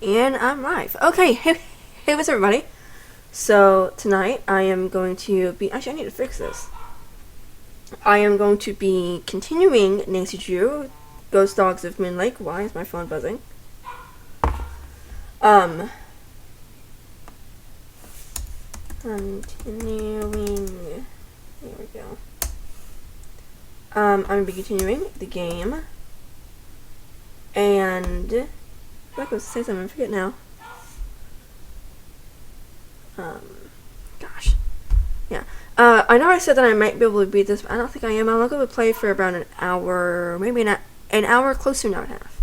And I'm live. Okay, hey, what's up, everybody? So, tonight I am going to be. Actually, I need to fix this. I am going to be continuing Nancy Drew, Ghost Dogs of Moon Lake. Why is my phone buzzing? Continuing. There we go. I'm going to be continuing the game. And. I was going to say something, I forget now. Gosh. Yeah. I know I said that I might be able to beat this, but I don't think I am. I'm going to play for about an hour, maybe an hour, close to an hour and a half.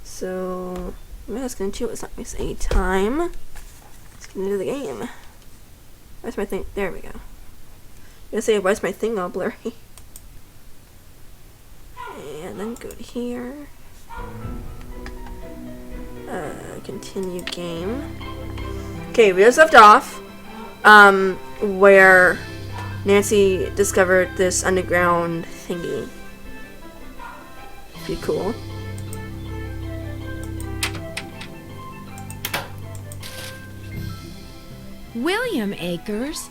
So, I'm just going to let's not miss any time. Let's get into the game. Where's my thing? There we go. I'm going to say, why's my thing all blurry? And then go to here. Continue game. Okay, we just left off, where Nancy discovered this underground thingy. Pretty cool. William Akers?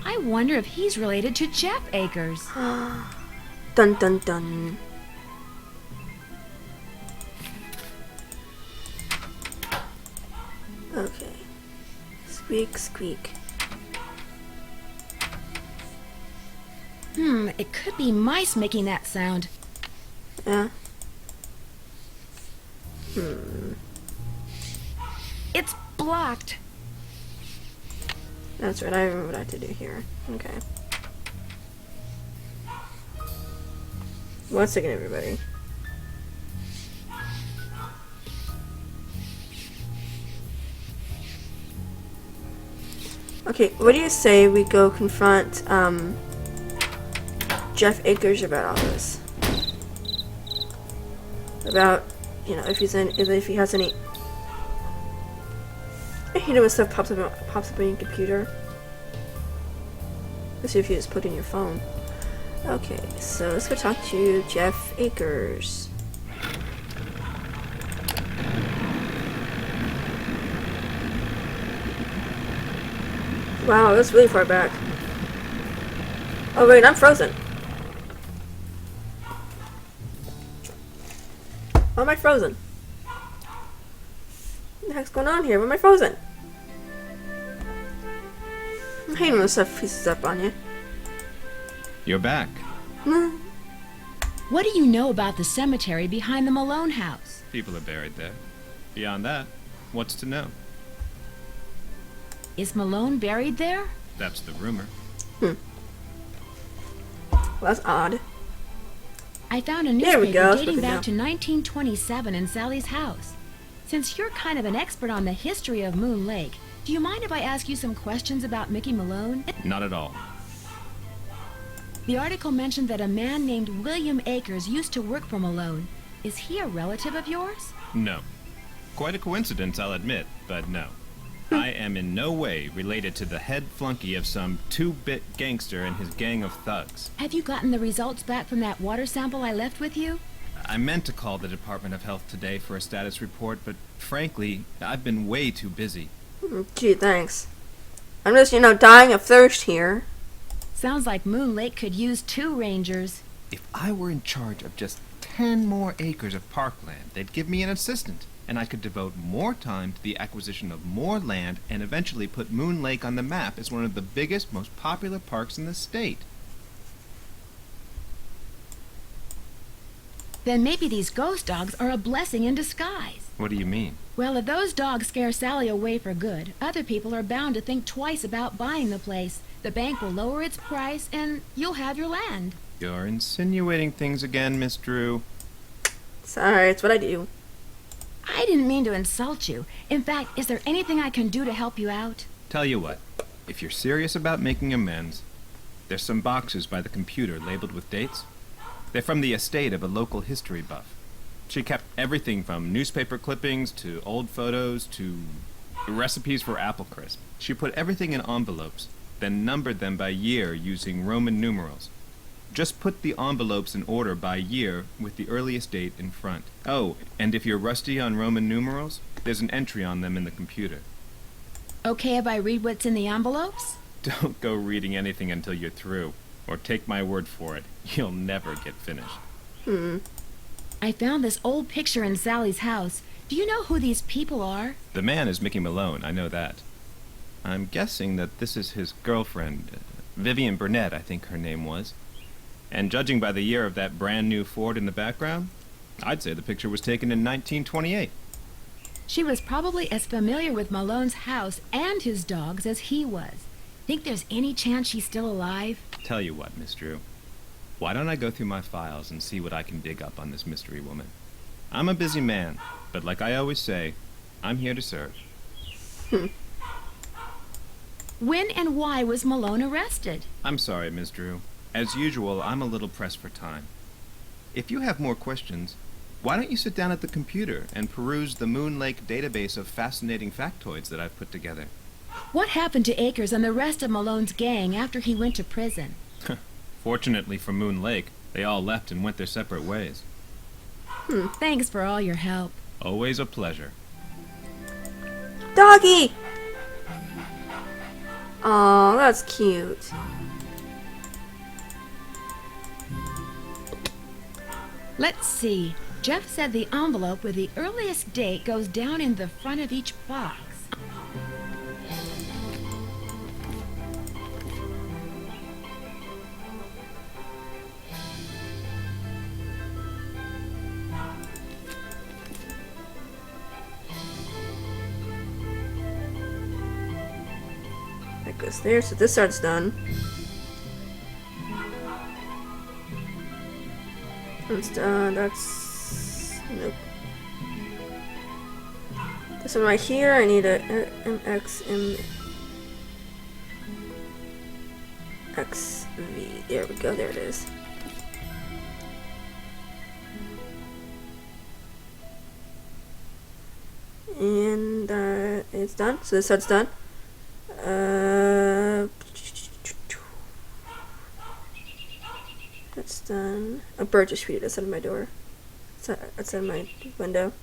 I wonder if he's related to Jeff Akers. Dun dun dun. Okay. Squeak, squeak. It could be mice making that sound. Yeah. It's blocked. That's right, I remember what I had to do here. Okay. One second, everybody. Okay, what do you say we go confront, Jeff Akers about all this? About, you know, if he has any... I hate it when stuff pops up on your computer. Let's see if you just put in your phone. Okay, so let's go talk to Jeff Akers. Wow, that's really far back. Oh wait, I'm frozen. Why am I frozen? What the heck's going on here? Why am I frozen? I hate when this stuff pieces up on you. You're back. What do you know about the cemetery behind the Malone house? People are buried there. Beyond that, what's to know? Is Malone buried there? That's the rumor. Well, that's odd. I found a There we newspaper go. dating It's back looking to 1927 in Sally's house. Since you're kind of an expert on the history of Moon Lake, do you mind if I ask you some questions about Mickey Malone? Not at all. The article mentioned that a man named William Akers used to work for Malone. Is he a relative of yours? No. Quite a coincidence, I'll admit, but no. I am in no way related to the head flunky of some two-bit gangster and his gang of thugs. Have you gotten the results back from that water sample I left with you? I meant to call the Department of Health today for a status report, but frankly, I've been way too busy. Gee, thanks. I'm just, dying of thirst here. Sounds like Moon Lake could use 2 rangers. If I were in charge of just 10 more acres of parkland, they'd give me an assistant, and I could devote more time to the acquisition of more land and eventually put Moon Lake on the map as one of the biggest, most popular parks in the state. Then maybe these ghost dogs are a blessing in disguise. What do you mean? Well, if those dogs scare Sally away for good, other people are bound to think twice about buying the place. The bank will lower its price, and you'll have your land. You're insinuating things again, Miss Drew. Sorry, it's what I do. I didn't mean to insult you. In fact, is there anything I can do to help you out? Tell you what, if you're serious about making amends, there's some boxes by the computer labeled with dates. They're from the estate of a local history buff. She kept everything from newspaper clippings to old photos to recipes for apple crisp. She put everything in envelopes, then numbered them by year using Roman numerals. Just put the envelopes in order by year with the earliest date in front. Oh, and if you're rusty on Roman numerals, there's an entry on them in the computer. Okay if I read what's in the envelopes? Don't go reading anything until you're through, or take my word for it, you'll never get finished. I found this old picture in Sally's house. Do you know who these people are? The man is Mickey Malone, I know that. I'm guessing that this is his girlfriend, Vivian Burnett, I think her name was. And judging by the year of that brand new Ford in the background, I'd say the picture was taken in 1928. She was probably as familiar with Malone's house and his dogs as he was. Think there's any chance she's still alive? Tell you what, Miss Drew. Why don't I go through my files and see what I can dig up on this mystery woman? I'm a busy man, but like I always say, I'm here to serve. When and why was Malone arrested? I'm sorry, Miss Drew. As usual, I'm a little pressed for time. If you have more questions, why don't you sit down at the computer and peruse the Moon Lake database of fascinating factoids that I've put together? What happened to Akers and the rest of Malone's gang after he went to prison? Fortunately for Moon Lake, they all left and went their separate ways. Thanks for all your help. Always a pleasure. Doggy! Oh, that's cute. Let's see. Jeff said the envelope with the earliest date goes down in the front of each box. That goes there, so this part's done. That's done, that's... nope. This one right here, I need a MXV. There we go, there it is. And it's done, so this side's done. That's done. A bird just tweeted outside of my door. Outside my window.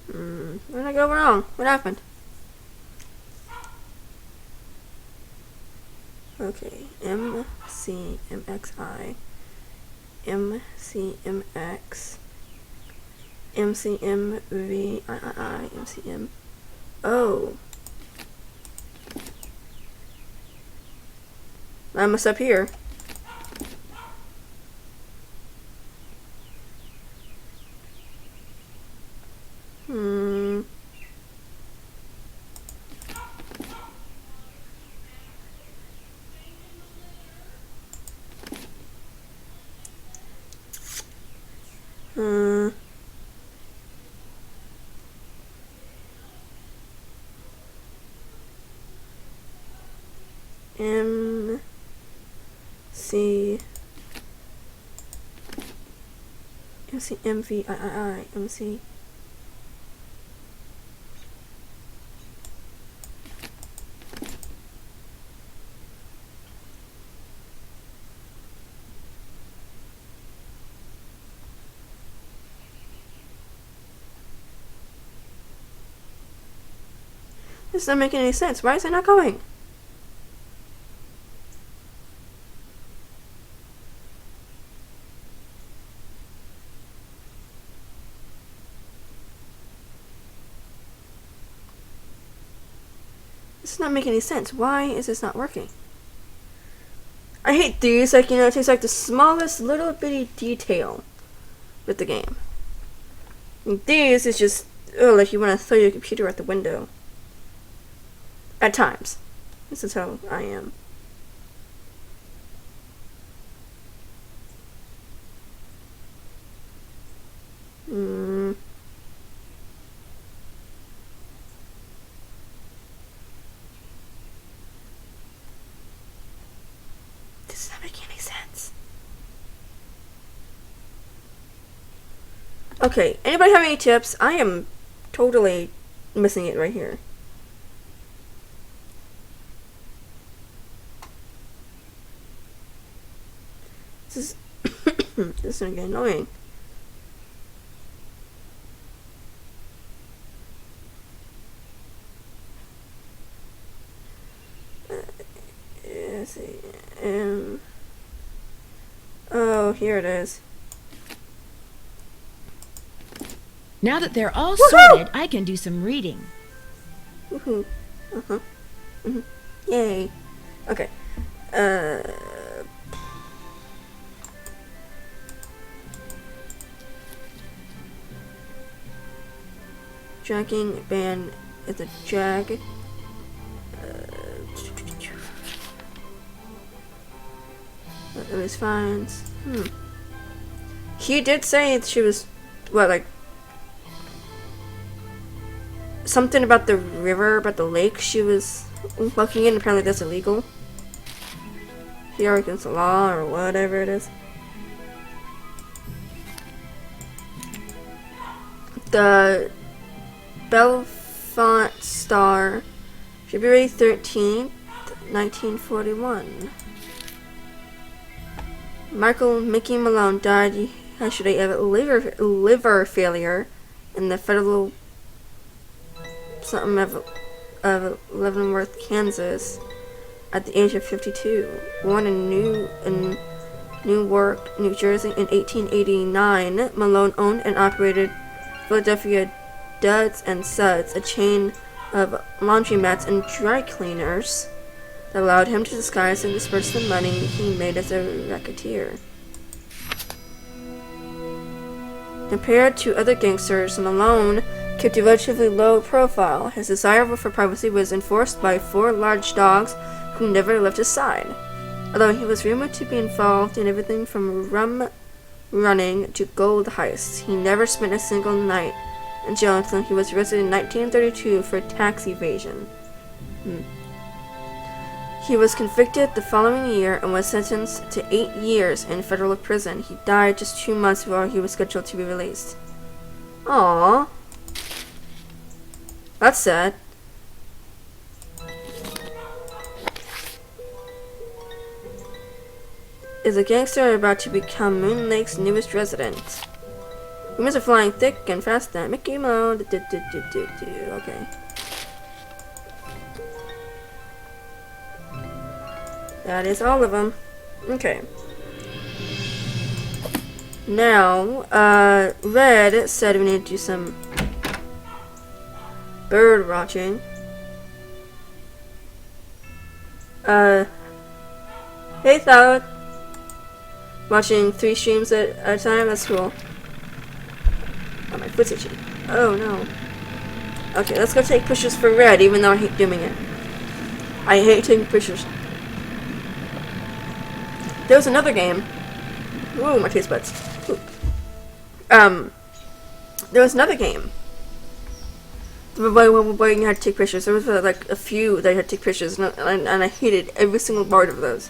Where did I go wrong? What happened? Okay, MCMXI, MCMX, MCMVII, MCM. Oh. I must up here. M C MVII MC. This doesn't make any sense. Why is it not going? This does not make any sense. Why is this not working? I hate these. Like, you know, it takes like the smallest little bitty detail with the game. And these is just, oh, like you want to throw your computer out the window. At times. This is how I am. This does not make any sense. Okay, anybody have any tips? I am totally missing it right here. This is this is gonna get annoying. Let's see. Oh, here it is. Now that they're all Woohoo! sorted, I can do some reading. Woohoo. Uh-huh. Mhm. Yay. Okay. Dragging band is a jag. It was fine. He did say she was, what, like, something about the river, about the lake she was looking in. Apparently that's illegal here against the law or whatever it is. The Belfont Star, February 13th, 1941. Michael Mickey Malone died yesterday of liver failure in the federal something of Leavenworth, Kansas, at the age of 52. Born in Newark, New Jersey in 1889, Malone owned and operated Philadelphia Duds and Suds, a chain of laundromats and dry cleaners that allowed him to disguise and disperse the money he made as a racketeer. Compared to other gangsters, Malone kept a relatively low profile. His desire for privacy was enforced by 4 large dogs who never left his side. Although he was rumored to be involved in everything from rum running to gold heists, he never spent a single night in jail until he was arrested in 1932 for tax evasion. He was convicted the following year and was sentenced to 8 years in federal prison. He died just 2 months before he was scheduled to be released. Aww. That's sad. Is a gangster about to become Moon Lake's newest resident? Rumors are flying thick and fast that Mickey Malone. Okay. That is all of them. Okay. Now, Red said we need to do some bird watching. Hey, Thought. Watching 3 streams at a time. That's cool. Oh, my foot's itchy. Oh no. Okay, let's go take pictures for Red, even though I hate doing it. I hate taking pictures. There was another game. Whoa, my taste buds. Ooh. There was another game where you had to take pictures. There was like a few that you had to take pictures, and I hated every single part of those.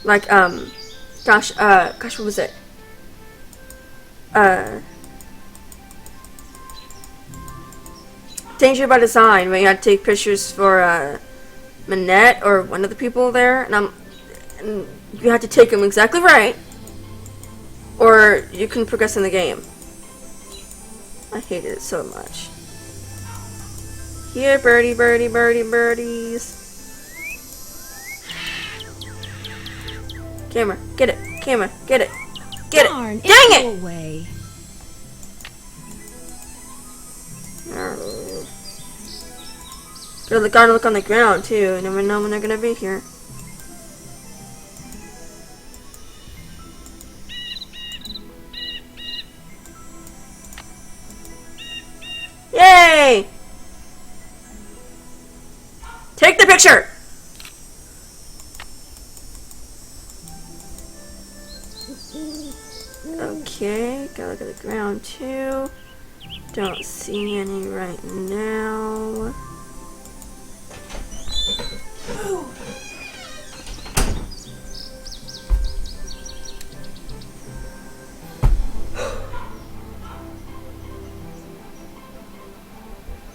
Like, gosh, what was it? Danger by Design, where you had to take pictures for, Manette or one of the people there, and you had to take them exactly right, or you couldn't progress in the game. I hated it so much. Here, birdie, birdie, birdie, birdies. Camera, get it. Camera, get it. Get Darn, it. Dang it! Go away. Gotta look on the ground, too. You never know when they're gonna be here. Yay! Take the picture! Okay, gotta look at the ground too. Don't see any right now.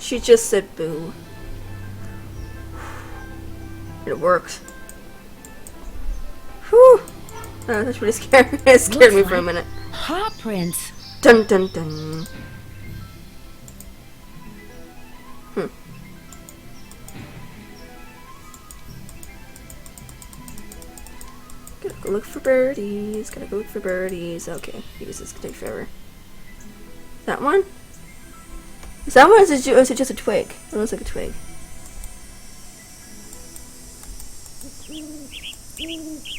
She just said boo. It worked. Whew. Oh, that's really scary. It scared me Looks for a like minute. paw prints. Dun dun dun. Gotta go look for birdies. Gotta go look for birdies. Okay, because this could take forever. That one? Is that one or is it just a twig? It looks like a twig.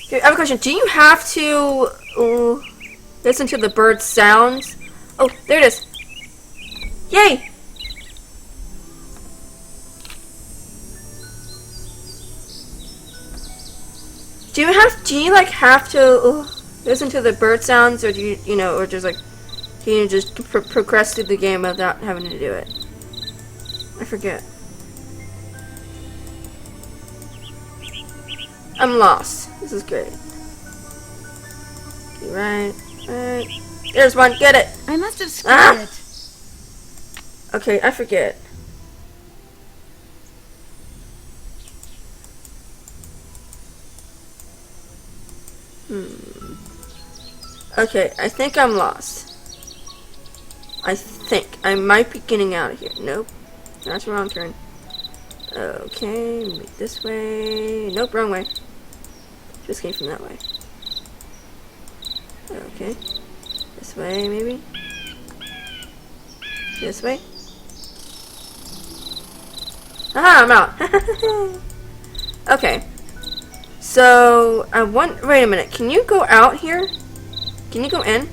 Okay, I have a question. Do you have to listen to the bird sounds? Oh, there it is. Yay! Do you like have to listen to the bird sounds, or do you know, or just like, can you just progress through the game without having to do it? I forget. I'm lost. This is great. Okay, right. There's one. Get it. I must have screwed it. Okay, I forget. Okay, I think I'm lost. I think. I might be getting out of here. Nope. That's the wrong turn. Okay, maybe this way. Nope, wrong way. Just came from that way. Okay. This way, maybe? This way? Ah, I'm out. Okay. So, wait a minute. Can you go out here? Can you go in?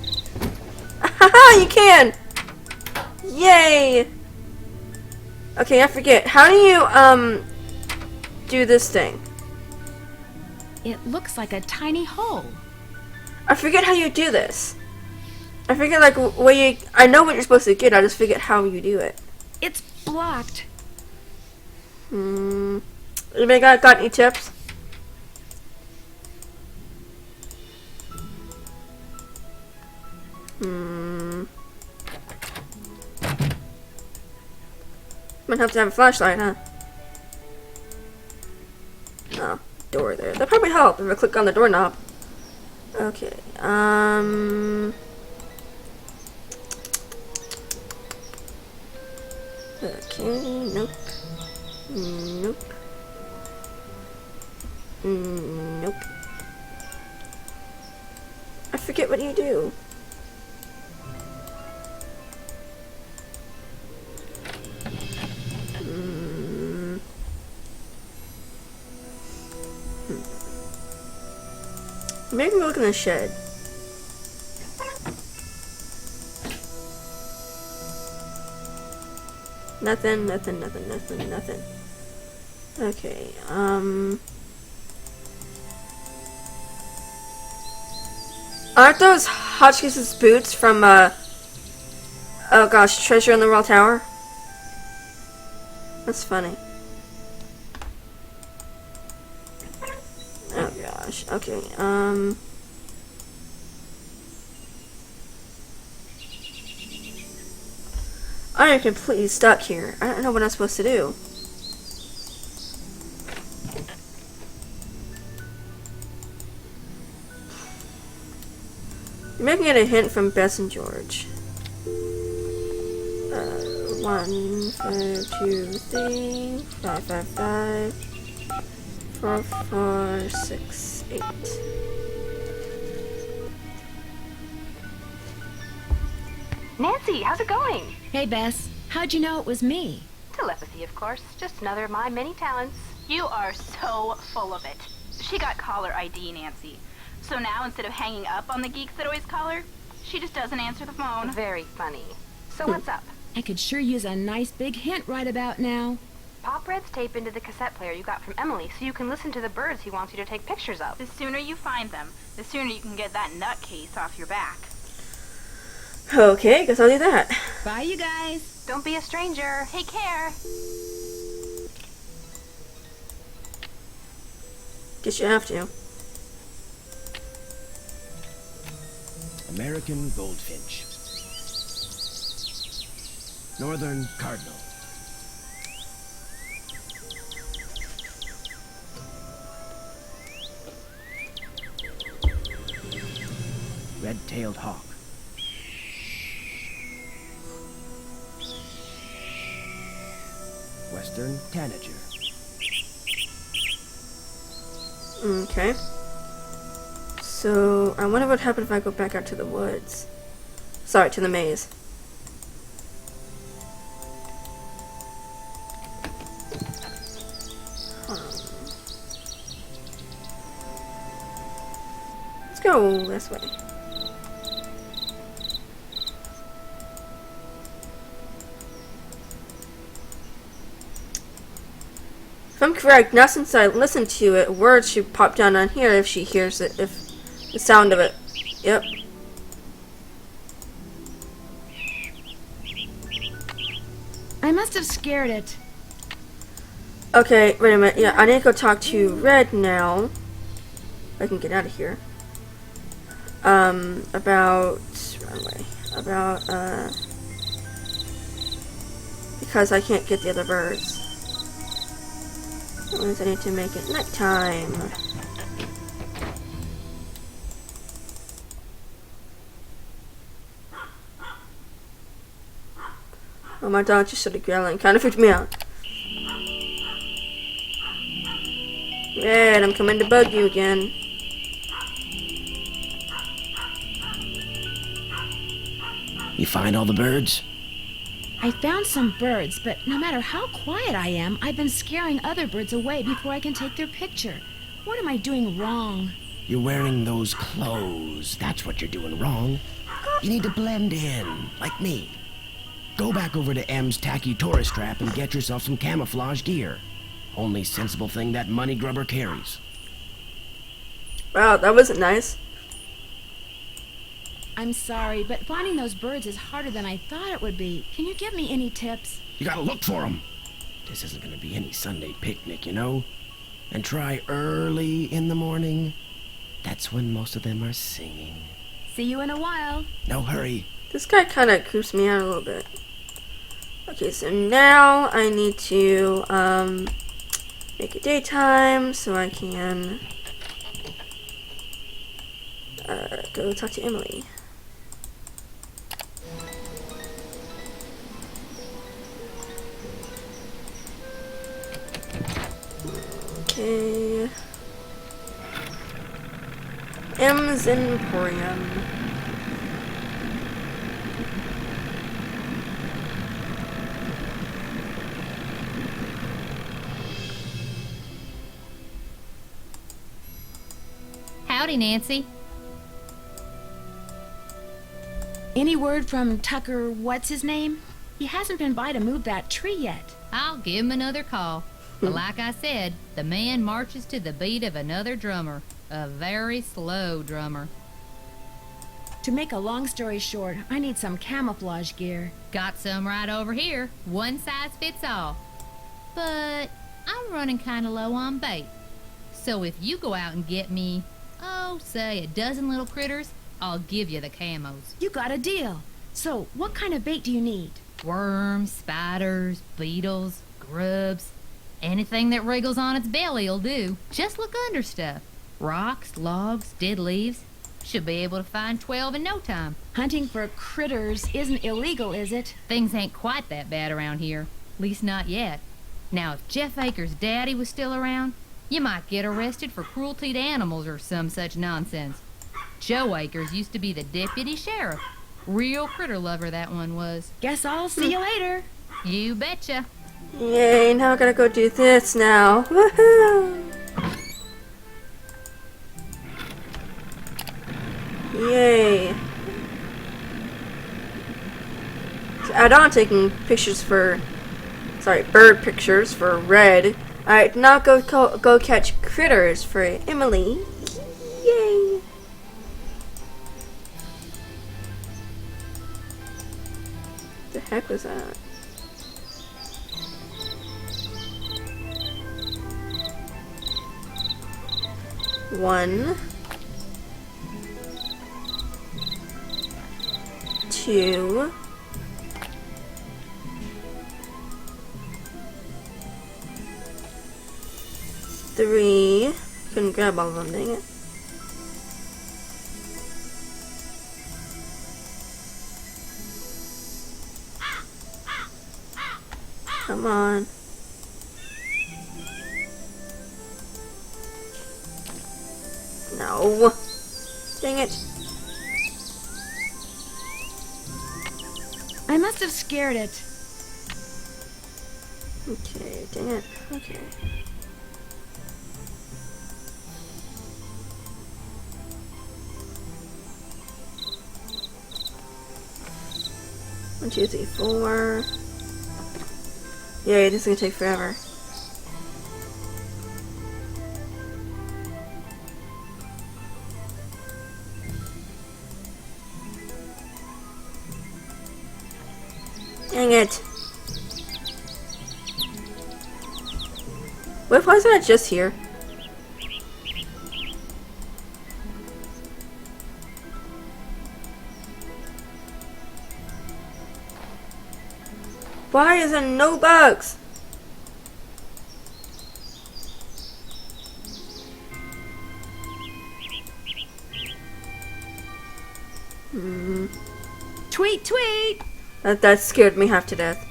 Haha, you can! Yay! Okay, I forget. How do you, do this thing? It looks like a tiny hole. I forget how you do this. I forget, like, I know what you're supposed to get, I just forget how you do it. It's blocked. Anybody got any tips? Might have to have a flashlight, huh? Oh, door there. That'd probably help if I click on the doorknob. Okay, okay, nope. Nope. Nope. I forget what you do. Maybe look in the shed. Nothing. Okay, aren't those Hotchkiss' boots from, oh gosh, Treasure in the Royal Tower? That's funny. Oh gosh, okay, I am completely stuck here. I don't know what I'm supposed to do. You're making it a hint from Bess and George. 1, 5, 2, 3, 5, 5, 5, 4, 4, 6, 8. Nancy, how's it going? Hey, Bess. How'd you know it was me? Telepathy, of course. Just another of my many talents. You are so full of it. She got caller ID, Nancy. So now, instead of hanging up on the geeks that always call her, she just doesn't answer the phone. Very funny. So what's up? I could sure use a nice big hint right about now. Pop Red's tape into the cassette player you got from Emily so you can listen to the birds he wants you to take pictures of. The sooner you find them, the sooner you can get that nutcase off your back. Okay, guess I'll do that. Bye, you guys. Don't be a stranger. Take care. Guess you have to. American goldfinch. Northern cardinal. red-tailed hawk. Western tanager. Okay. So, I wonder what would happen if I go back out to the woods. Sorry, to the maze. Let's go this way. If I'm correct, now since I listened to it, words should pop down on here if she hears it, if the sound of it. Yep. I must have scared it. Okay, wait a minute. Yeah, I need to go talk to Red now. If I can get out of here. About runway. Because I can't get the other birds. That means I need to make it nighttime. Oh, my dog just started growling. Kind of freaked me out. Red, I'm coming to bug you again. You find all the birds? I found some birds, but no matter how quiet I am, I've been scaring other birds away before I can take their picture. What am I doing wrong? You're wearing those clothes. That's what you're doing wrong. You need to blend in, like me. Go back over to M's tacky tourist trap and get yourself some camouflage gear. Only sensible thing that money grubber carries. Wow, that wasn't nice. I'm sorry, but finding those birds is harder than I thought it would be. Can you give me any tips? You gotta look for them. This isn't gonna be any Sunday picnic, you know? And try early in the morning. That's when most of them are singing. See you in a while. No hurry. This guy kind of creeps me out a little bit. Okay, so now I need to make it daytime so I can go talk to Emily. Okay. M's Emporium. Howdy, Nancy. Any word from Tucker, what's his name? He hasn't been by to move that tree yet. I'll give him another call. But like I said, the man marches to the beat of another drummer. A very slow drummer. To make a long story short, I need some camouflage gear. Got some right over here. One size fits all. But I'm running kind of low on bait. So if you go out and get me, say a dozen little critters, I'll give you the camos. You got a deal. So, what kind of bait do you need? Worms, spiders, beetles, grubs. Anything that wriggles on its belly'll do. Just look under stuff. Rocks, logs, dead leaves. Should be able to find 12 in no time. Hunting for critters isn't illegal, is it? Things ain't quite that bad around here. Least not yet. Now, if Jeff Akers' daddy was still around, you might get arrested for cruelty to animals or some such nonsense. Joe Akers used to be the deputy sheriff. Real critter lover, that one was. Guess I'll see you later. You betcha. Yay, now I gotta go do this now. Woohoo! Yay. To add on taking pictures for, bird pictures for Red, Alright, now go catch critters for Emily. Yay! The heck was that? One, two, three. Couldn't grab all of them, dang it. Come on. No. Dang it. I must have scared it. Okay, dang it. Okay. One, two, three, four. Yay, this is gonna take forever. Dang it. Wait, why is that just here? Why is there no bugs? Tweet, tweet! That scared me half to death.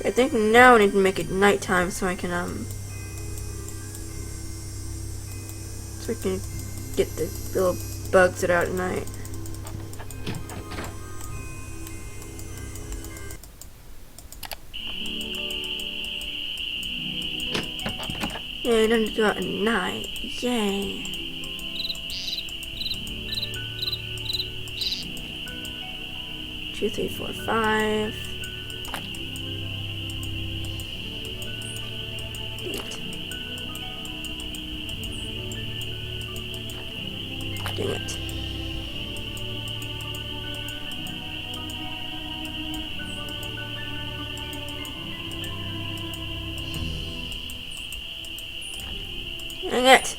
I think now I need to make it nighttime so I can get the little bugs that are out at night. Yeah, I don't need to go out at night. Yay. Two, three, four, five. Dang it. Dang it.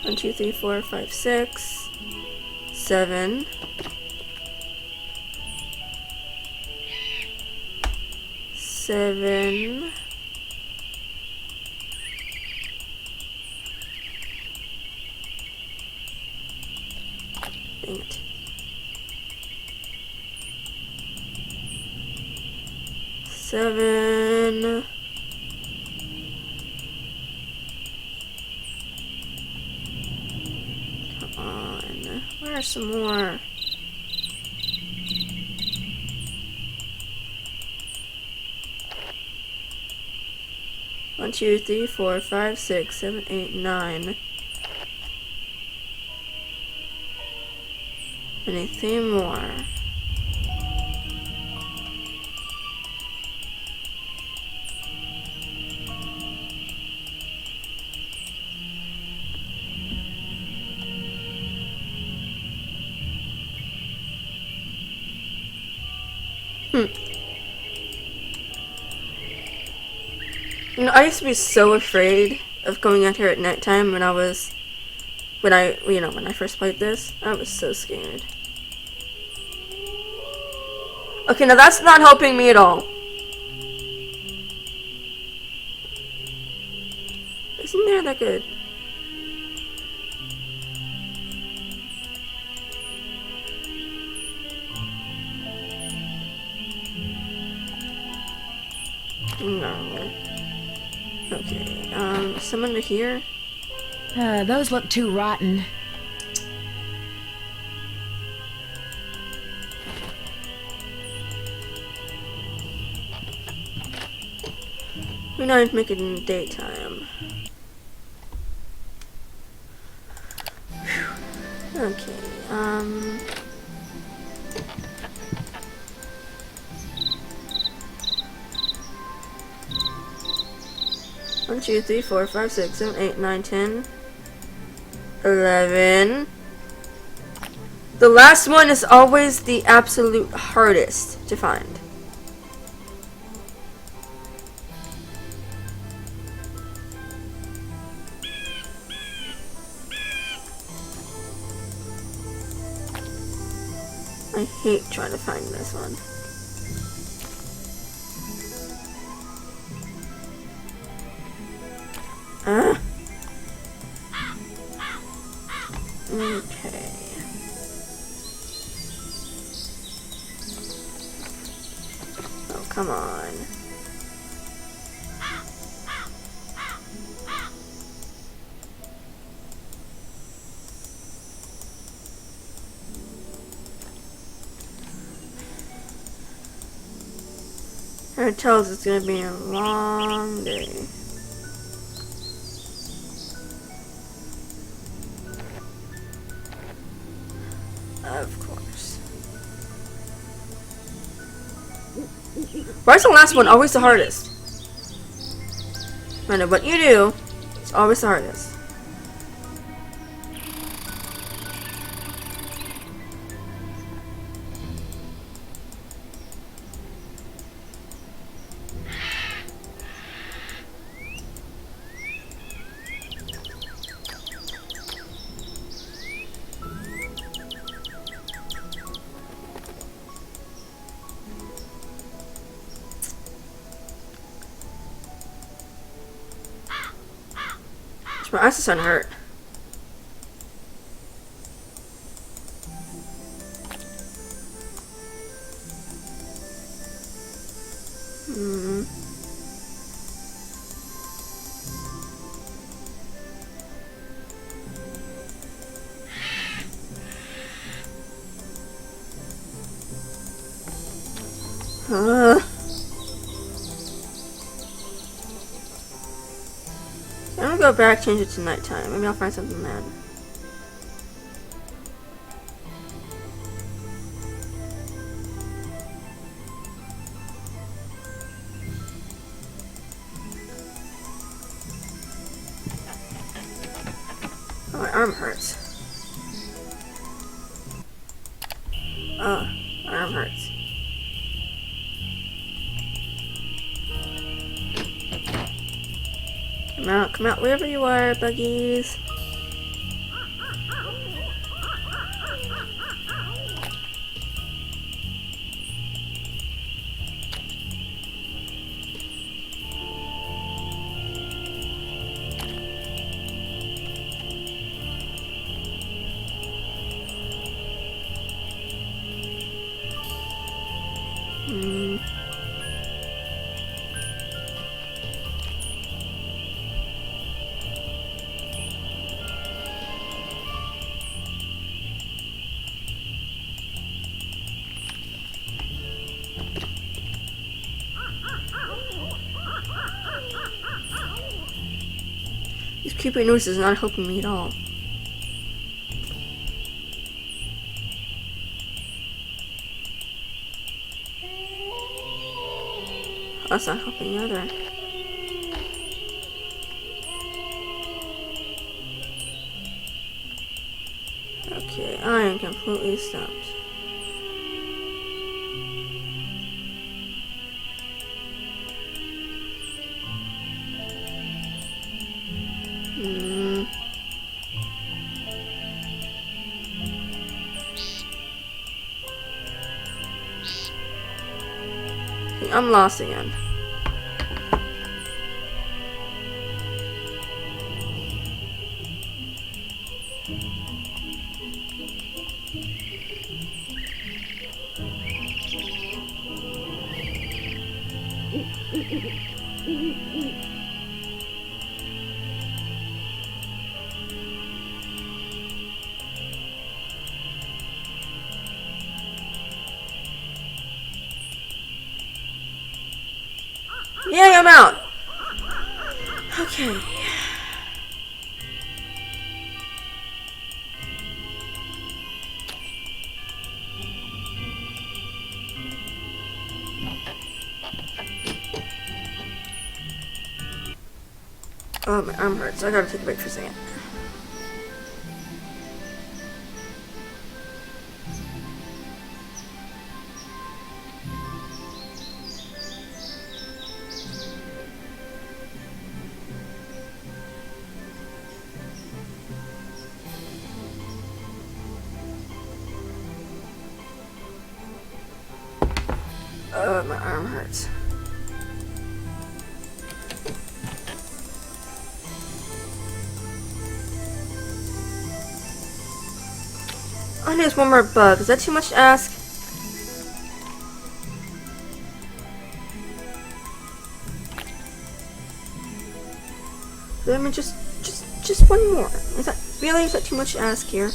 One, two, three, four, five, 6, 7. 7. Dang it. 7. Come on. Where are some more? One, two, three, four, five, 6, 7, 8, 9. Anything more? You know, I used to be so afraid of going out here at nighttime when I first played this. I was so scared. Okay, now that's not helping me at all. Isn't there that good? No. Okay, someone to here? Those look too rotten. We know how to make it in the daytime. Whew. Okay, 1, 2, 3, 4, 5, 6, 7, 8, 9, 10, 11. The last one is always the absolute hardest to find. I hate trying to find this one. Okay. Oh, come on. And it tells it's gonna be a long day. Of course. Why is the last one always the hardest? I know what you do, it's always the hardest. My eyes are starting to hurt. I'm gonna go back, change it to nighttime. Maybe I'll find something then. Oh, my arm hurts. Oh, my arm hurts. Come out wherever you are, buggies. These creepy noises are not helping me at all. That's not helping either. Okay, I am completely stumped. I'm lost again. Yay, I'm out! Okay. Oh, my arm hurts. I gotta take a break for a second. Oh, my arm hurts. I need one more bug. Is that too much to ask? I mean, just one more. Is that too much to ask here?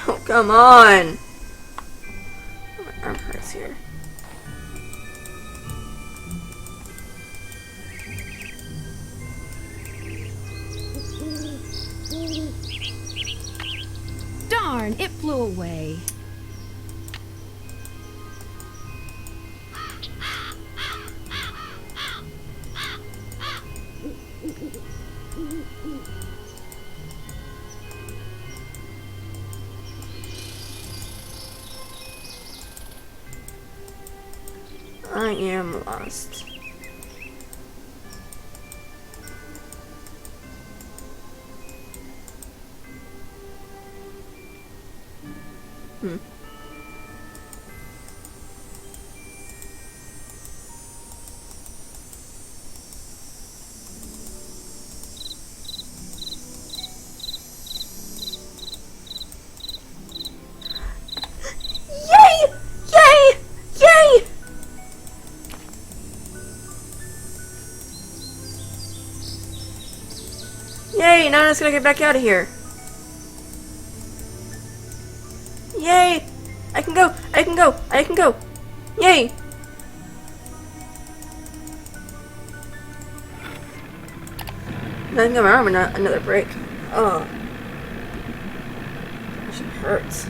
Oh, come on! My arm hurts here. Darn, it flew away. I am lost. Yay! Yay! Yay! Yay! Now I'm just gonna get back out of here. Yay! I can go! I can go! I can go! Yay! Now I can get my arm another break. Oh. That shit hurts.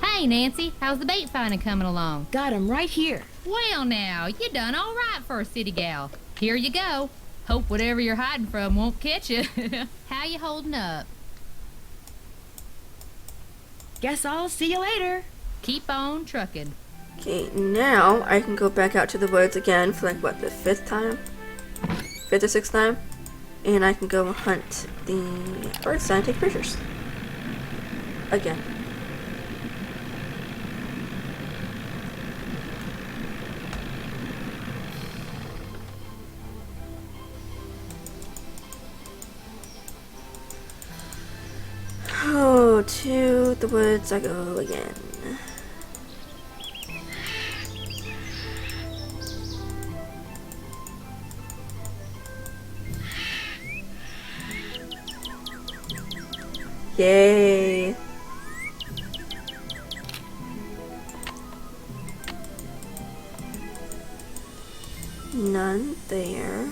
Hey, Nancy, how's the bait finding coming along? Got him right here. Well, now, you done all right for a city gal. Here you go. Hope whatever you're hiding from won't catch you. How you holding up? Guess I'll see you later. Keep on trucking. Okay, now I can go back out to the woods again for like what, the 5th time? 5th or 6th time? And I can go hunt the birds and take pictures. Again. Oh, to the woods I go again. Yay! None there.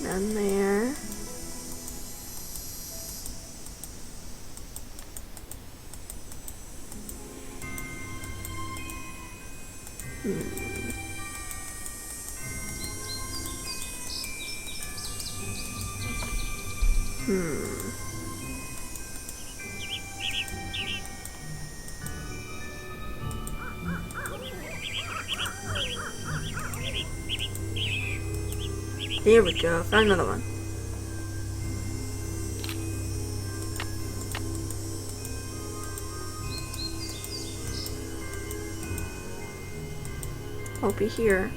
None there. There we go. Found another one. Hope you're here.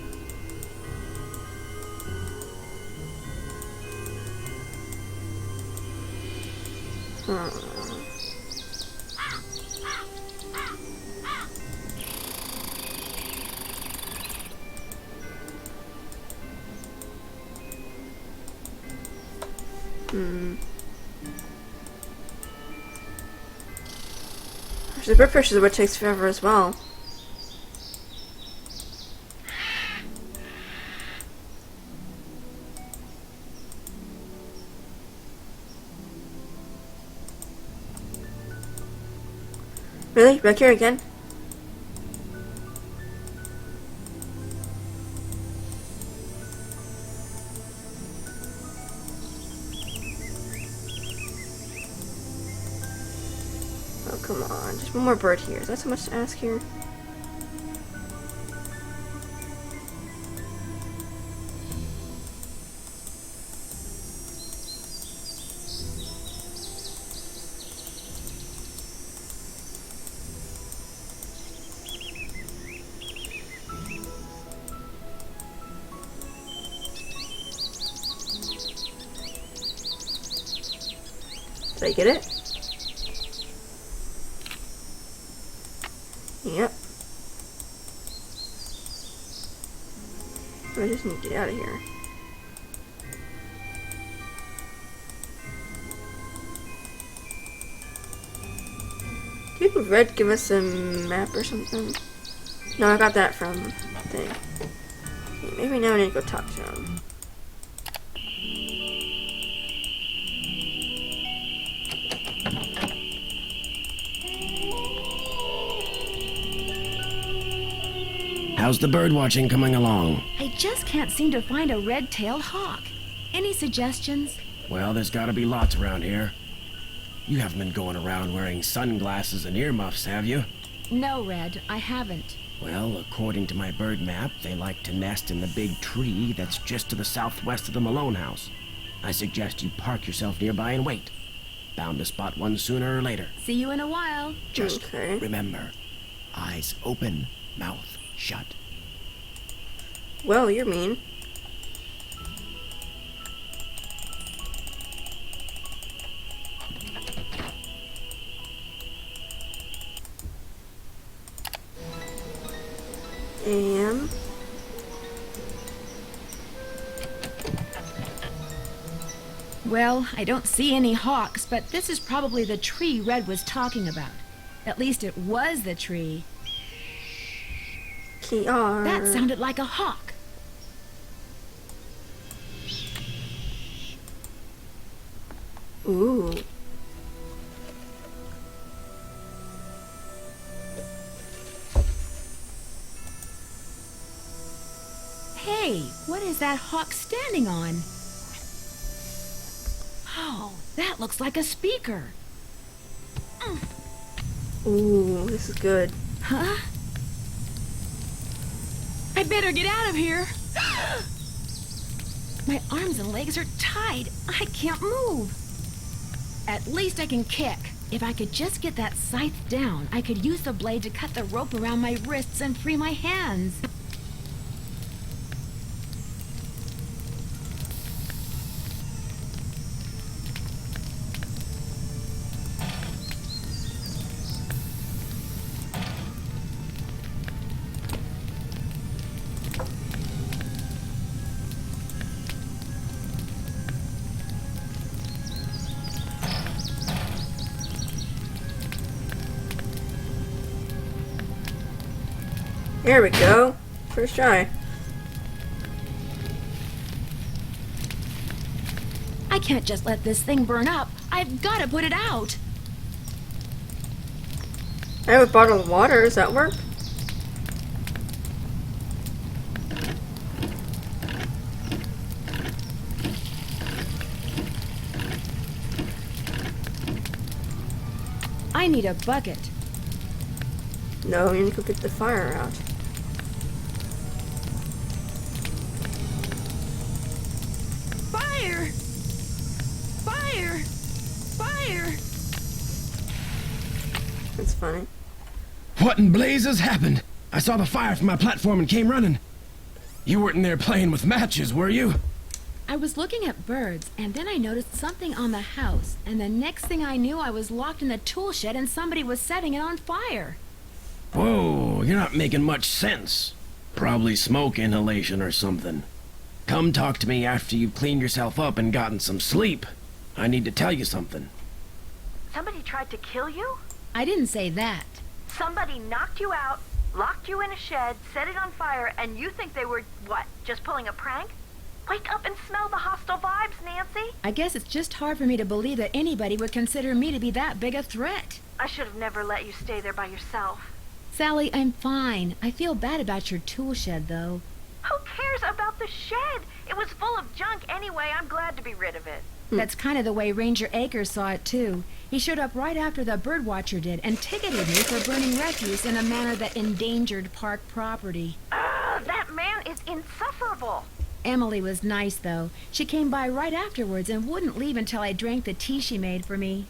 The bird fish is what takes forever as well. Really? Back here again? Come on, just one more bird here. Is that so much to ask here? Did I get it? Yep. I just need to get out of here. Did Red give us a map or something? No, I got that from thing. Okay, maybe now I need to go talk to him. How's the bird watching coming along? I just can't seem to find a red-tailed hawk. Any suggestions? Well, there's gotta be lots around here. You haven't been going around wearing sunglasses and earmuffs, have you? No, Red, I haven't. Well, according to my bird map, they like to nest in the big tree that's just to the southwest of the Malone house. I suggest you park yourself nearby and wait. Bound to spot one sooner or later. See you in a while. Just Okay. remember, eyes open, mouth shut. Well, you're mean. And Well, I don't see any hawks, but this is probably the tree Red was talking about. At least it was the tree. Kiara. That sounded like a hawk. Ooh. Hey, what is that hawk standing on? Oh, that looks like a speaker. Ooh, this is good. Huh? I better get out of here. My arms and legs are tied. I can't move. At least I can kick. If I could just get that scythe down, I could use the blade to cut the rope around my wrists and free my hands. There we go. First try. I can't just let this thing burn up. I've got to put it out. I have a bottle of water. Does that work? I need a bucket. No, you need to go get the fire out. Fire! Fire! Fire! That's funny. What in blazes happened? I saw the fire from my platform and came running. You weren't in there playing with matches, were you? I was looking at birds, and then I noticed something on the house, and the next thing I knew, I was locked in the tool shed and somebody was setting it on fire. Whoa, you're not making much sense. Probably smoke inhalation or something. Come talk to me after you've cleaned yourself up and gotten some sleep. I need to tell you something. Somebody tried to kill you? I didn't say that. Somebody knocked you out, locked you in a shed, set it on fire, and you think they were, what, just pulling a prank? Wake up and smell the hostile vibes, Nancy. I guess it's just hard for me to believe that anybody would consider me to be that big a threat. I should have never let you stay there by yourself. Sally, I'm fine. I feel bad about your tool shed, though. Who cares about the shed? It was full of junk anyway. I'm glad to be rid of it. That's kind of the way Ranger Akers saw it, too. He showed up right after the birdwatcher did and ticketed me for burning refuse in a manner that endangered park property. That man is insufferable. Emily was nice, though. She came by right afterwards and wouldn't leave until I drank the tea she made for me.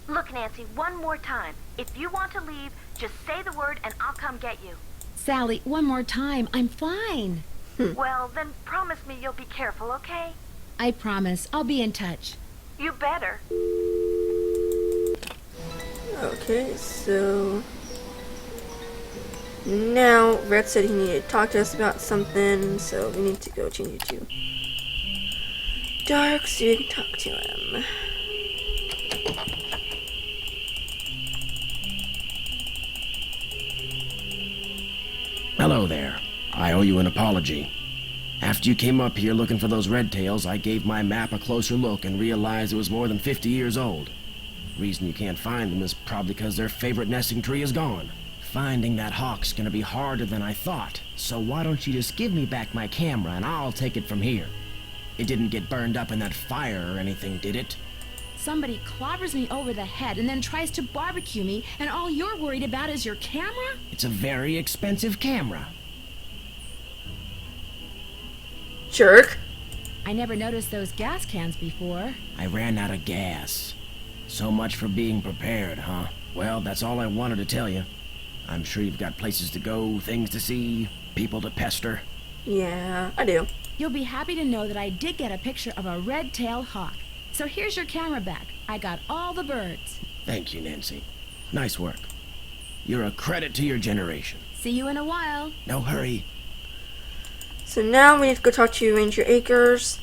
Look, Nancy, one more time. If you want to leave, just say the word and I'll come get you. Sally, one more time. I'm fine. Well, then promise me you'll be careful, okay? I promise. I'll be in touch. You better. Okay, so now Red said he needed to talk to us about something, so we need to go change it to dark so we can talk to him. Hello there. I owe you an apology. After you came up here looking for those red tails, I gave my map a closer look and realized it was more than 50 years old. The reason you can't find them is probably because their favorite nesting tree is gone. Finding that hawk's gonna be harder than I thought, so why don't you just give me back my camera and I'll take it from here. It didn't get burned up in that fire or anything, did it? Somebody clobbers me over the head and then tries to barbecue me, and all you're worried about is your camera? It's a very expensive camera. Jerk. I never noticed those gas cans before. I ran out of gas. So much for being prepared, huh? Well, that's all I wanted to tell you. I'm sure you've got places to go, things to see, people to pester. Yeah, I do. You'll be happy to know that I did get a picture of a red-tailed hawk. So here's your camera back. I got all the birds. Thank you, Nancy. Nice work. You're a credit to your generation. See you in a while. No hurry. So now we need to go talk to Ranger Akers.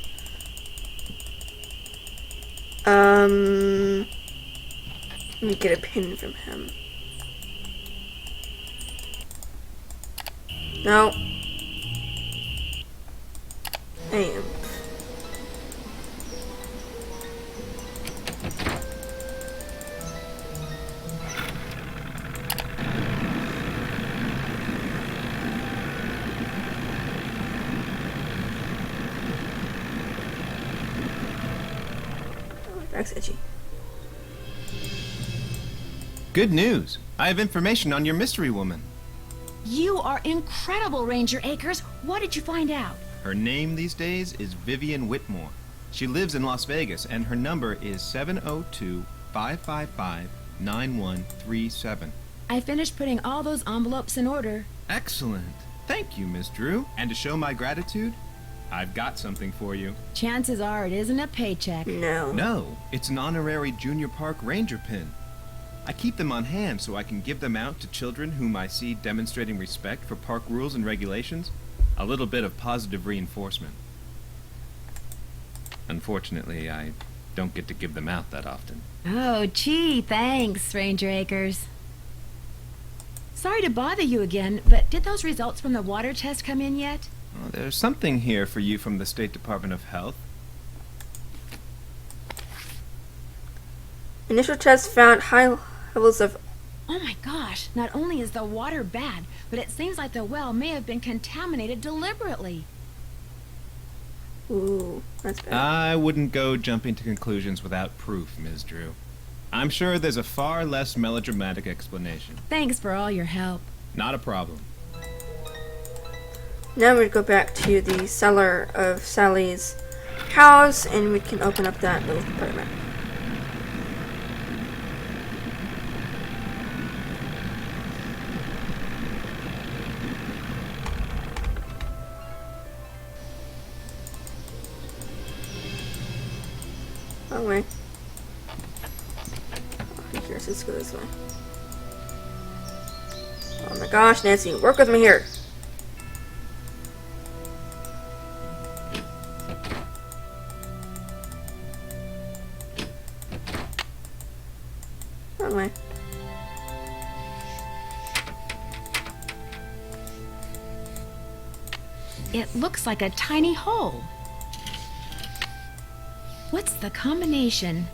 Let me get a pin from him. No. I am. That's itchy. Good news. I have information on your mystery woman. You are incredible, Ranger Akers. What did you find out? Her name these days is Vivian Whitmore. She lives in Las Vegas, and her number is 702-555-9137. I finished putting all those envelopes in order. Excellent. Thank you, Miss Drew. And to show my gratitude, I've got something for you. Chances are it isn't a paycheck. No. No, it's an honorary Junior Park Ranger pin. I keep them on hand so I can give them out to children whom I see demonstrating respect for park rules and regulations. A little bit of positive reinforcement. Unfortunately, I don't get to give them out that often. Oh, gee, thanks, Ranger Akers. Sorry to bother you again, but did those results from the water test come in yet? Well, there's something here for you from the State Department of Health. Initial tests found high levels of. Oh my gosh, not only is the water bad, but it seems like the well may have been contaminated deliberately. Ooh, that's bad. I wouldn't go jumping to conclusions without proof, Ms. Drew. I'm sure there's a far less melodramatic explanation. Thanks for all your help. Not a problem. Now we go back to the cellar of Sally's house, and we can open up that little compartment. Oh wait. Oh, here's let's go this way. Oh my gosh, Nancy, work with me here. Wrong way. It looks like a tiny hole. What's the combination?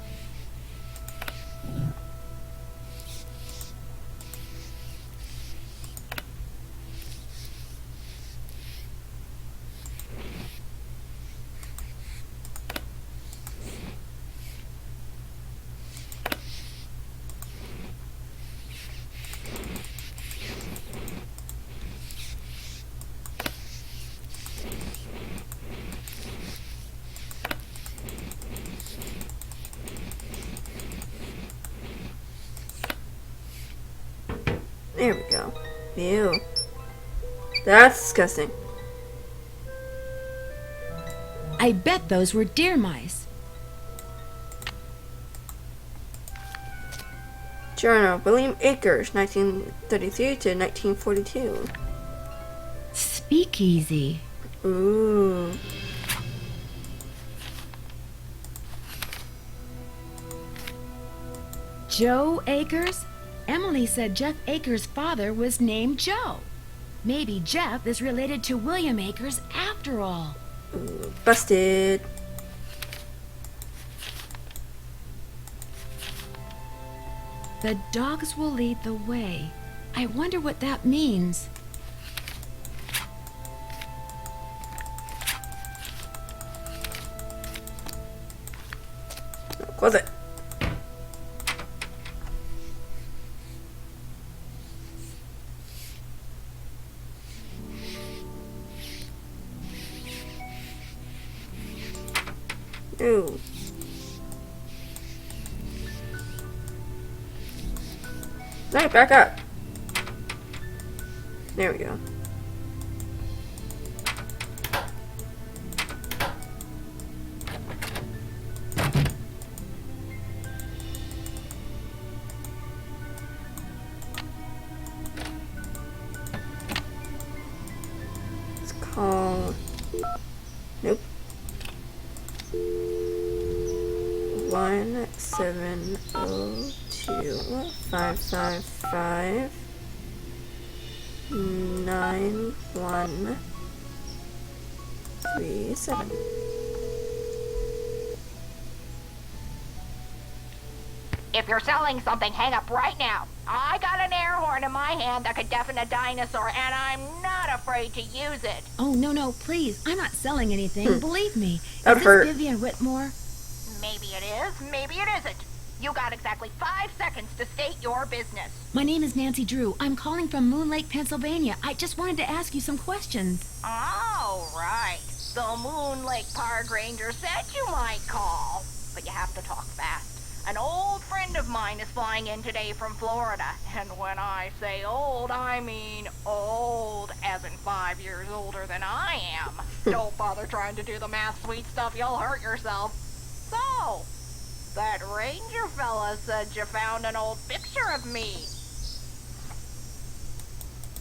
There we go. Ew. That's disgusting. I bet those were deer mice. Journal, William Akers, 1933 to 1942. Speakeasy. Ooh. Joe Akers? Emily said Jeff Akers' father was named Joe. Maybe Jeff is related to William Akers after all. Ooh, busted. The dogs will lead the way. I wonder what that means. Close it. Ooh. Right, back up. There we go. Let's call. Nope. 1-702-555-9137. If you're selling something, hang up right now. I got an air horn in my hand that could deafen a dinosaur, and I'm not afraid to use it. Oh, no, please. I'm not selling anything. Believe me. That'd Is this hurt. Vivian Whitmore? Maybe it is, maybe it isn't. You got exactly 5 seconds to state your business. My name is Nancy Drew. I'm calling from Moon Lake, Pennsylvania. I just wanted to ask you some questions. Oh, right. The Moon Lake Park Ranger said you might call. But you have to talk fast. An old friend of mine is flying in today from Florida. And when I say old, I mean old, as in 5 years older than I am. Don't bother trying to do the math, sweet stuff. You'll hurt yourself. So, that ranger fella said you found an old picture of me.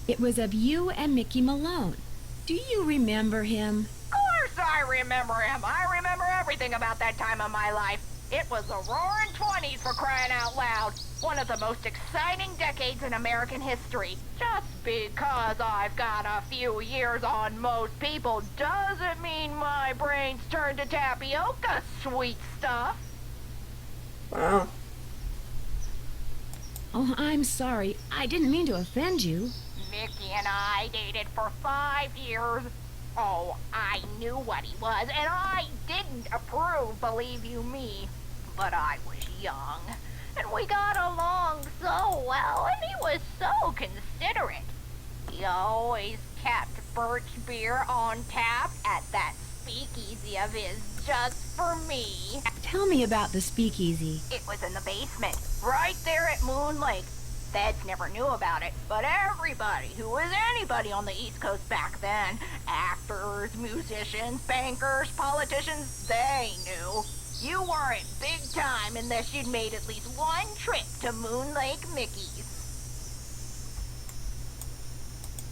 It was of you and Mickey Malone. Do you remember him? Of course I remember him. I remember everything about that time of my life. It was the roaring 20s, for crying out loud. One of the most exciting decades in American history. Just because I've got a few years on most people doesn't mean my brain's turned to tapioca, sweet stuff. Wow. Oh, I'm sorry. I didn't mean to offend you. Mickey and I dated for 5 years. Oh, I knew what he was, and I didn't approve, believe you me. But I was young, and we got along so well, and he was so considerate. He always kept birch beer on tap at that speakeasy of his just for me. Tell me about the speakeasy. It was in the basement, right there at Moon Lake. Feds never knew about it, but everybody who was anybody on the East Coast back then, actors, musicians, bankers, politicians, they knew. You weren't big time unless you'd made at least one trip to Moon Lake Mickey's.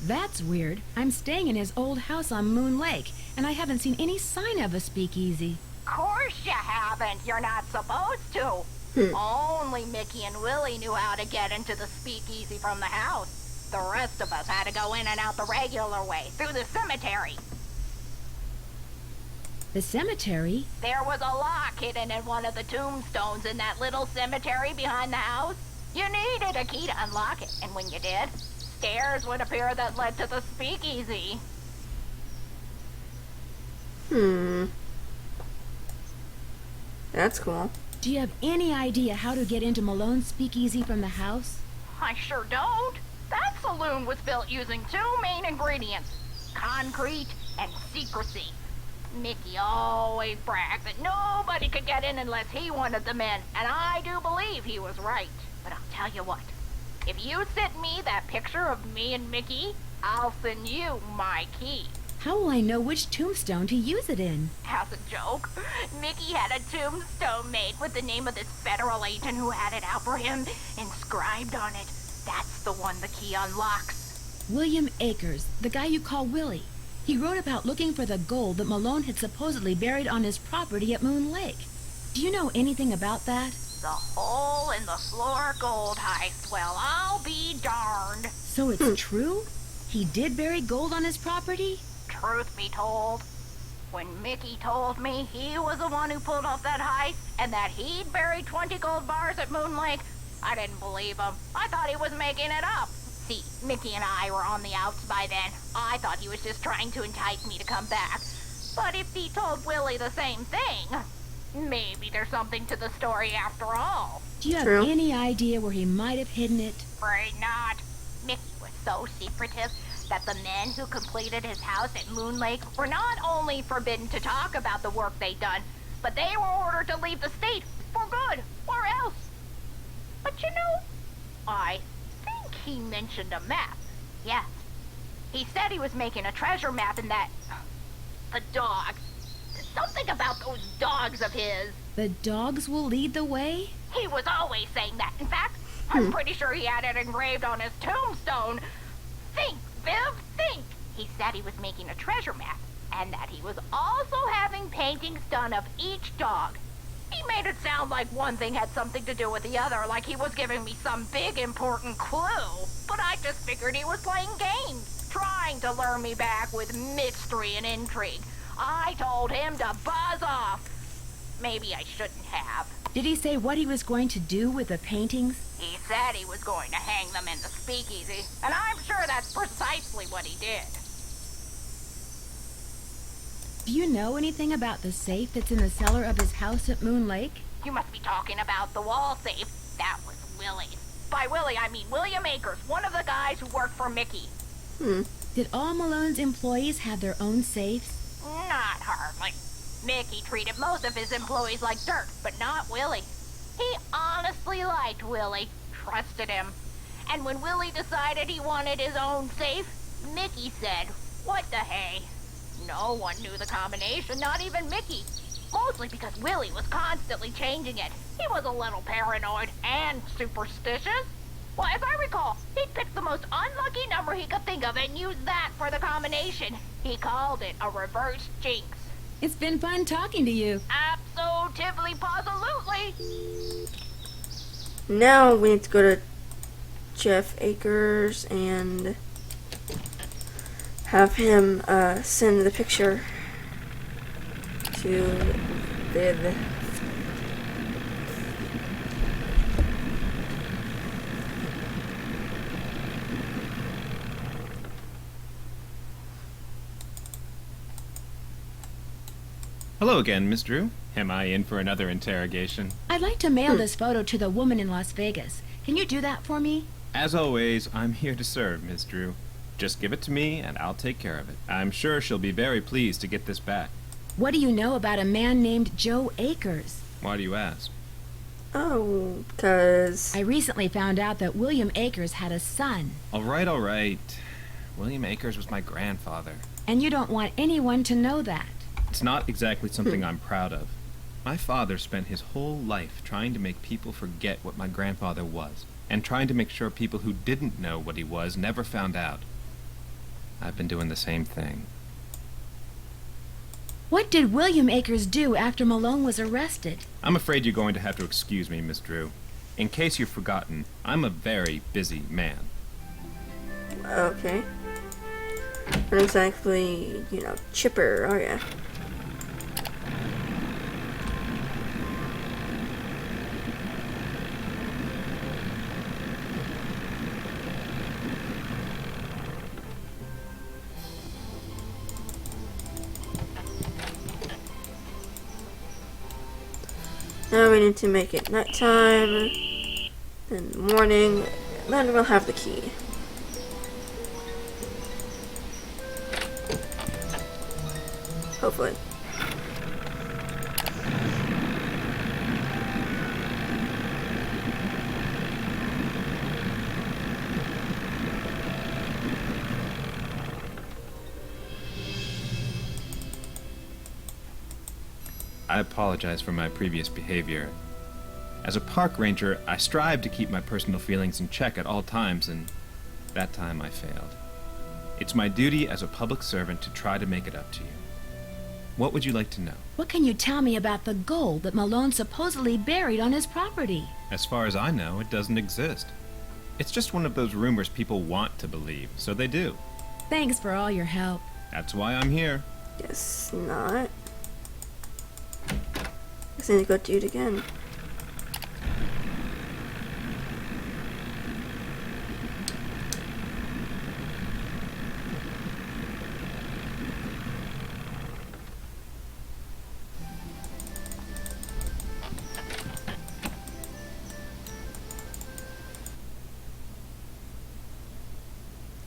That's weird. I'm staying in his old house on Moon Lake, and I haven't seen any sign of a speakeasy. Course you haven't. You're not supposed to. Only Mickey and Willie knew how to get into the speakeasy from the house. The rest of us had to go in and out the regular way, through the cemetery. The cemetery? There was a lock hidden in one of the tombstones in that little cemetery behind the house. You needed a key to unlock it, and when you did, stairs would appear that led to the speakeasy. That's cool. Do you have any idea how to get into Malone's speakeasy from the house? I sure don't. That saloon was built using 2 main ingredients, concrete and secrecy. Mickey always bragged that nobody could get in unless he wanted them in, and I do believe he was right. But I'll tell you what, If you send me that picture of me and Mickey, I'll send you my key. How will I know which tombstone to use it in? As a joke, Mickey had a tombstone made with the name of this federal agent who had it out for him inscribed on it. That's the one the key unlocks. William Akers, the guy you call Willie. He wrote about looking for the gold that Malone had supposedly buried on his property at Moon Lake. Do you know anything about that? The hole in the floor gold heist. Well, I'll be darned. So it's true? He did bury gold on his property? Truth be told, when Mickey told me he was the one who pulled off that heist and that he'd buried 20 gold bars at Moon Lake, I didn't believe him. I thought he was making it up. See, Mickey and I were on the outs by then. I thought he was just trying to entice me to come back. But if he told Willie the same thing, maybe there's something to the story after all. Do you have True. any idea where he might have hidden it? Afraid not. Mickey was so secretive that the men who completed his house at Moon Lake were not only forbidden to talk about the work they'd done, but they were ordered to leave the state for good, or else. But you know, I think he mentioned a map. Yes. He said he was making a treasure map and that... the dogs. Something about those dogs of his. The dogs will lead the way? He was always saying that. In fact, I'm pretty sure he had it engraved on his tombstone. Think, Viv, think. He said he was making a treasure map, and that he was also having paintings done of each dog. He made it sound like one thing had something to do with the other, like he was giving me some big important clue. But I just figured he was playing games, trying to lure me back with mystery and intrigue. I told him to buzz off. Maybe I shouldn't have. Did he say what he was going to do with the paintings? He said he was going to hang them in the speakeasy, and I'm sure that's precisely what he did. Do you know anything about the safe that's in the cellar of his house at Moon Lake? You must be talking about the wall safe. That was Willie's. By Willie, I mean William Akers, one of the guys who worked for Mickey. Did all Malone's employees have their own safes? Not hardly. Mickey treated most of his employees like dirt, but not Willie. He honestly liked Willie, trusted him. And when Willie decided he wanted his own safe, Mickey said, "What the hey?" No one knew the combination, not even Mickey. Mostly because Willie was constantly changing it. He was a little paranoid and superstitious. Well, as I recall, he picked the most unlucky number he could think of and used that for the combination. He called it a reverse jinx. It's been fun talking to you. Absolutely, positively. Now we need to go to Jeff Akers and have him send the picture to Viv. Hello again, Miss Drew. Am I in for another interrogation? I'd like to mail this photo to the woman in Las Vegas. Can you do that for me? As always, I'm here to serve, Miss Drew. Just give it to me, and I'll take care of it. I'm sure she'll be very pleased to get this back. What do you know about a man named Joe Akers? Why do you ask? Oh, because... I recently found out that William Akers had a son, All right. William Akers was my grandfather. and you don't want anyone to know that. It's not exactly something I'm proud of. My father spent his whole life trying to make people forget what my grandfather was, and trying to make sure people who didn't know what he was never found out. I've been doing the same thing. What did William Akers do after Malone was arrested? I'm afraid you're going to have to excuse me, Miss Drew. In case you've forgotten, I'm a very busy man. Okay. Not exactly, chipper, are ya? Now we need to make it nighttime, then morning, then we'll have the key. Hopefully. I apologize for my previous behavior. As a park ranger, I strive to keep my personal feelings in check at all times, and that time I failed. It's my duty as a public servant to try to make it up to you. What would you like to know? What can you tell me about the gold that Malone supposedly buried on his property? As far as I know, it doesn't exist. It's just one of those rumors people want to believe, so they do. Thanks for all your help. That's why I'm here. Guess not. Guess I need to go do it again.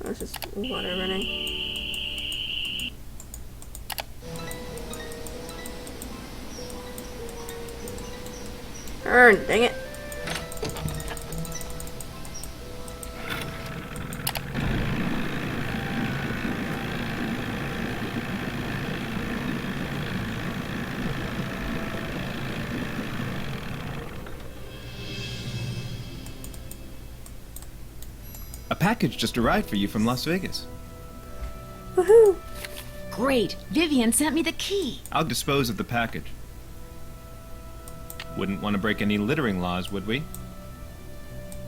That's just water running. Burn, dang it. A package just arrived for you from Las Vegas. Woohoo! Great. Vivian sent me the key. I'll dispose of the package. Wouldn't want to break any littering laws, would we?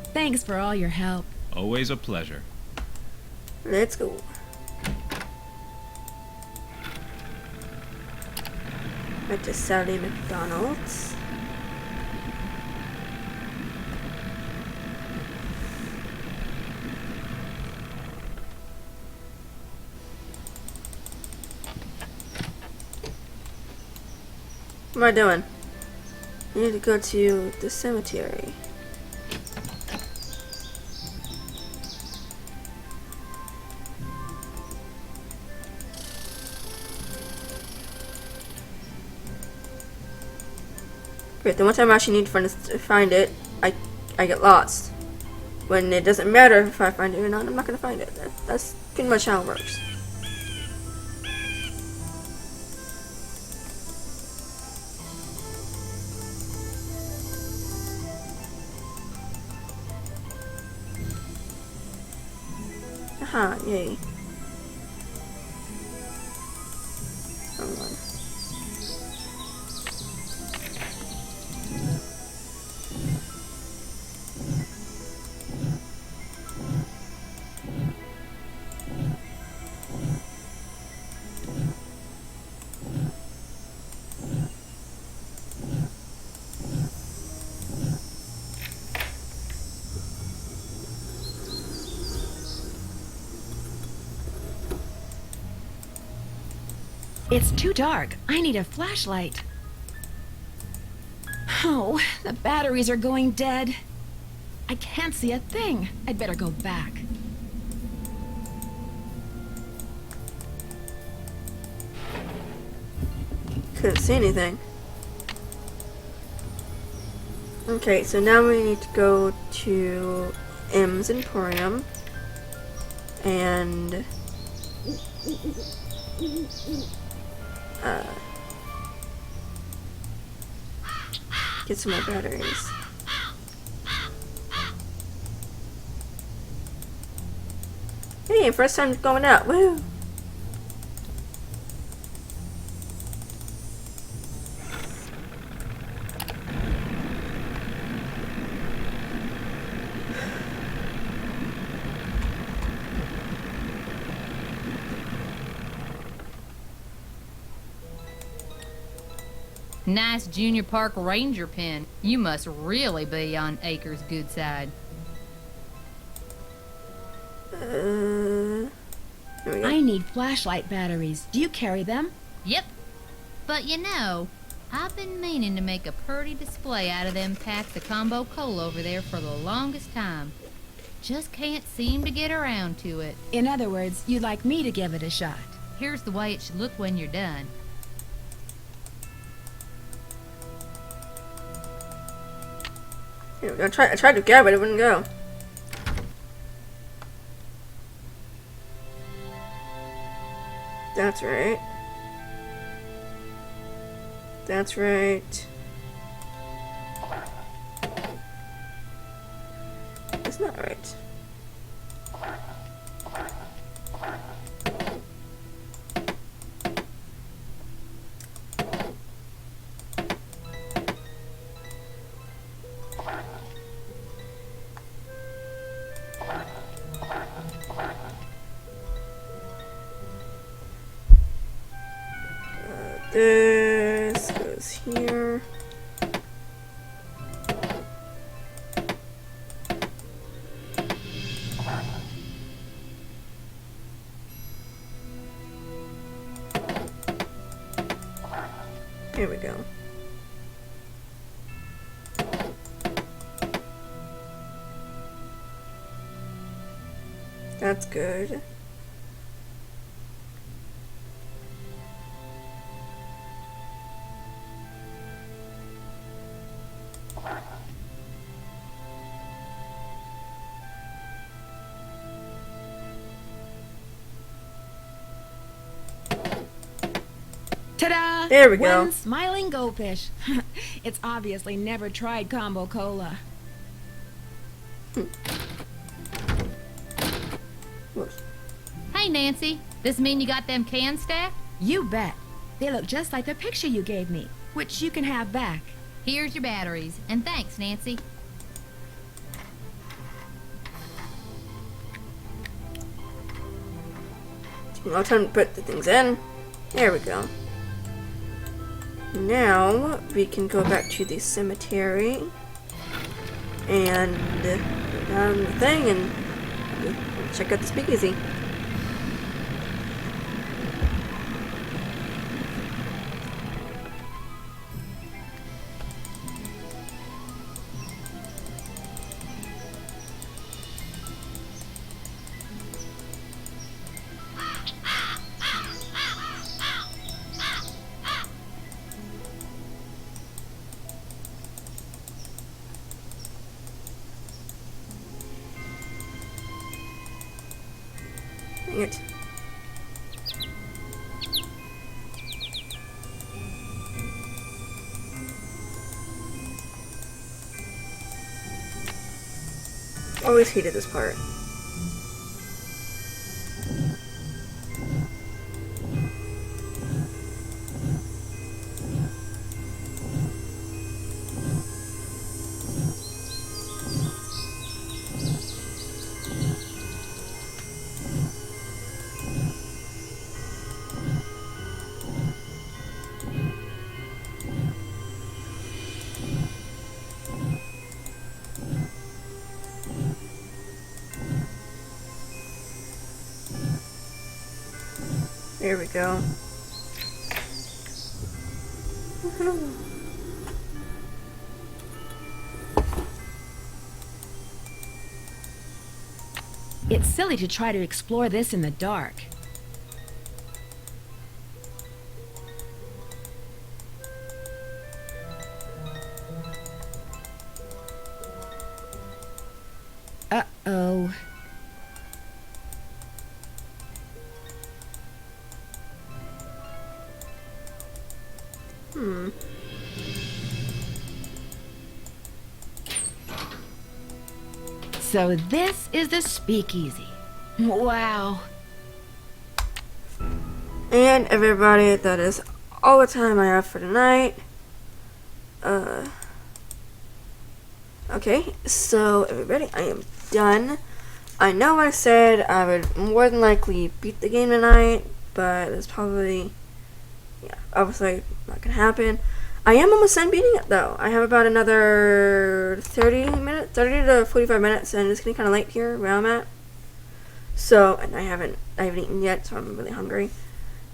Thanks for all your help. Always a pleasure. Let's go. Back to Saturday McDonald's. What am I doing? I need to go to the cemetery. Great, the one time I actually need to find it, I get lost. When it doesn't matter if I find it or not, I'm not gonna find it. That's pretty much how it works. Aha, yay. Wrong one. It's too dark. I need a flashlight. Oh, the batteries are going dead. I can't see a thing. I'd better go back. Couldn't see anything. Okay, so now we need to go to M's Emporium and get some more batteries. Hey, first time going out. Woo! Nice junior park ranger pin. You must really be on Acres' good side. Here we go. I need flashlight batteries. Do you carry them? Yep. But you know, I've been meaning to make a purty display out of them packs of combo coal over there for the longest time. Just can't seem to get around to it. In other words, you'd like me to give it a shot. Here's the way it should look when you're done. Here we go. I tried to grab it, it wouldn't go. That's right. That's right. It's not right. This goes here. Here we go. That's good. Ta-da! There we go. One smiling goldfish. It's obviously never tried Combo Cola. Hey, Nancy. This mean you got them cans stacked? You bet. They look just like the picture you gave me, which you can have back. Here's your batteries. And thanks, Nancy. No time to put the things in. There we go. Now we can go back to the cemetery and go down the thing and check out the speakeasy. Dang it. Always hated this part. There we go. Woohoo. It's silly to try to explore this in the dark. Uh-oh. So this is the speakeasy. Wow. And everybody, that is all the time I have for tonight. Okay, so everybody, I am done. I know I said I would more than likely beat the game tonight, but it's probably, yeah, obviously not gonna happen. I am almost done beating it though. I have about another 30 to 45 minutes, and it's getting kind of late here where I'm at. So, and I haven't eaten yet, so I'm really hungry.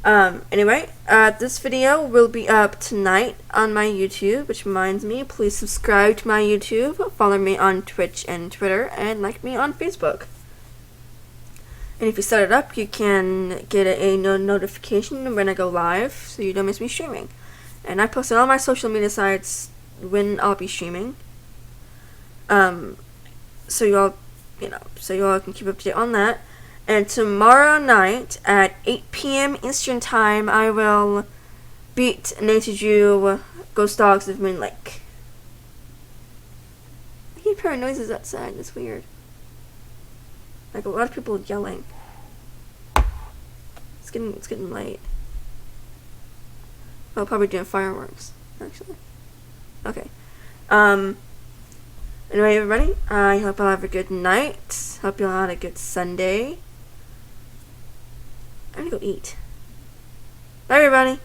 Anyway, this video will be up tonight on my YouTube, which reminds me, please subscribe to my YouTube, follow me on Twitch and Twitter, and like me on Facebook. And if you set it up, you can get a notification when I go live, so you don't miss me streaming. And I post on all my social media sites when I'll be streaming. So you all can keep up to date on that. And tomorrow night at 8 p.m. Eastern Time, I will beat Nancy Drew, Ghost Dogs of Moon Lake. I keep hearing noises outside. It's weird. Like a lot of people yelling. It's getting late. Oh, probably doing fireworks, actually. Okay. Anyway, everybody, I hope you'll have a good night. Hope you'll have a good Sunday. I'm gonna go eat. Bye, everybody.